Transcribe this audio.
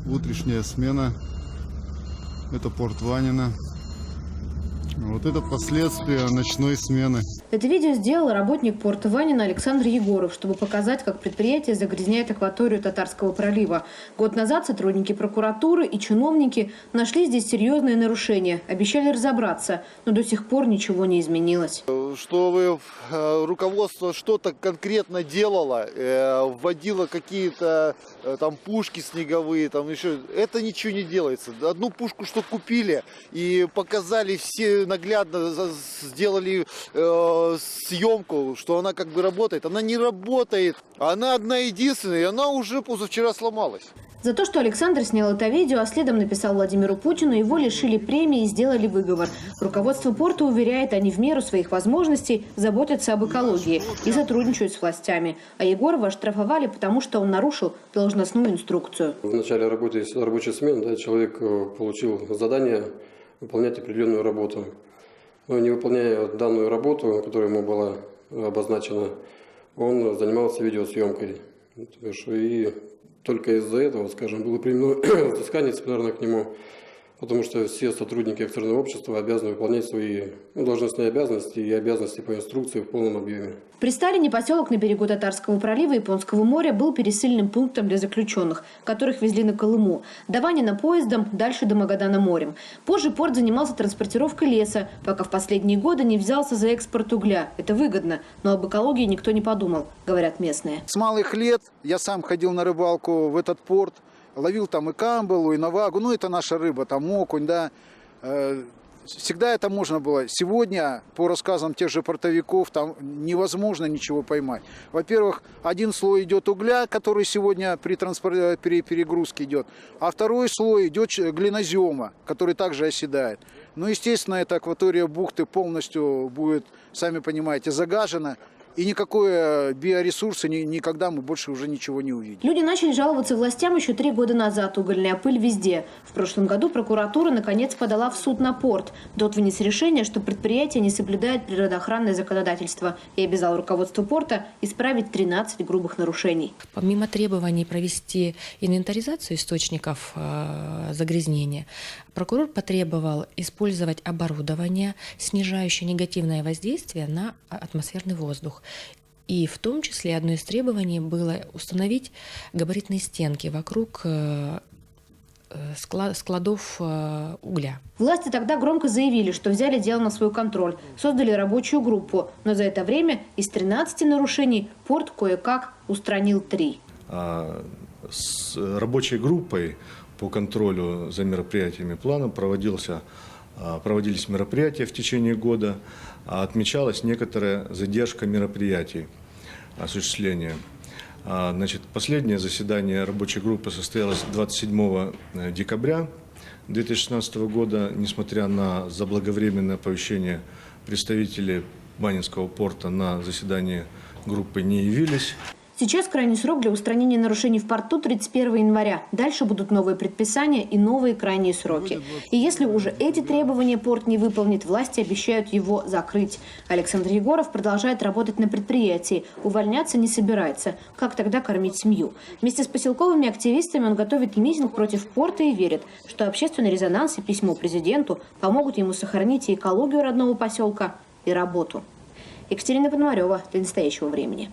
утренняя смена. Это порт Ванина. Вот это последствия ночной смены. Это видео сделал работник порта Ванина Александр Егоров, чтобы показать, как предприятие загрязняет акваторию Татарского пролива. Год назад сотрудники прокуратуры и чиновники нашли здесь серьезные нарушения. Обещали разобраться, но до сих пор ничего не изменилось. Что руководство что-то конкретно делало, вводило какие-то там пушки снеговые, там еще. Это ничего не делается. Одну пушку, что купили и показали все наглядно, сделали съемку, что она как бы работает. Она не работает. Она одна единственная, и она уже позавчера сломалась. За то, что Александр снял это видео, а следом написал Владимиру Путину, его лишили премии и сделали выговор. Руководство порта уверяет, они в меру своих возможностей заботятся об экологии и сотрудничают с властями. А Егорова оштрафовали, потому что он нарушил должностную инструкцию. В начале рабочей смены человек получил задание выполнять определенную работу. Но не выполняя данную работу, которая ему была обозначена, он занимался видеосъемкой. И только из-за этого, скажем, было применено взыскание дисциплинарное к нему, потому что все сотрудники акционерного общества обязаны выполнять свои должностные обязанности и обязанности по инструкции в полном объеме. При Сталине поселок на берегу Татарского пролива Японского моря был пересыльным пунктом для заключенных, которых везли на Колыму. До Ванина поездом, дальше до Магадана морем. Позже порт занимался транспортировкой леса, пока в последние годы не взялся за экспорт угля. Это выгодно, но об экологии никто не подумал, говорят местные. С малых лет я сам ходил на рыбалку в этот порт, ловил там и камбалу, и навагу, ну это наша рыба, там окунь, да. Всегда это можно было. Сегодня, по рассказам тех же портовиков, там невозможно ничего поймать. Во-первых, один слой идет угля, который сегодня при перегрузке идет, а второй слой идет глинозема, который также оседает. Ну, естественно, эта акватория бухты полностью будет, сами понимаете, загажена. И никакой биоресурса никогда мы больше уже ничего не увидим. Люди начали жаловаться властям еще 3 года назад. Угольная пыль везде. В прошлом году прокуратура наконец подала в суд на порт. Тот вынес решение, что предприятие не соблюдает природоохранное законодательство и обязал руководство порта исправить 13 грубых нарушений. Помимо требований провести инвентаризацию источников загрязнения, прокурор потребовал использовать оборудование, снижающее негативное воздействие на атмосферный воздух. И в том числе одно из требований было установить габаритные стенки вокруг складов угля. Власти тогда громко заявили, что взяли дело на свой контроль, создали рабочую группу, но за это время из 13 нарушений порт кое-как устранил 3. С рабочей группой по контролю за мероприятиями плана проводились мероприятия в течение года, а отмечалась некоторая задержка мероприятий осуществления. Значит, последнее заседание рабочей группы состоялось 27 декабря 2016 года. Несмотря на заблаговременное оповещение, представители Ванинского порта на заседание группы не явились. Сейчас крайний срок для устранения нарушений в порту 31 января. Дальше будут новые предписания и новые крайние сроки. И если уже эти требования порт не выполнит, власти обещают его закрыть. Александр Егоров продолжает работать на предприятии. Увольняться не собирается. Как тогда кормить семью? Вместе с поселковыми активистами он готовит митинг против порта и верит, что общественный резонанс и письмо президенту помогут ему сохранить и экологию родного поселка, и работу. Екатерина Пономарева для «Настоящего времени».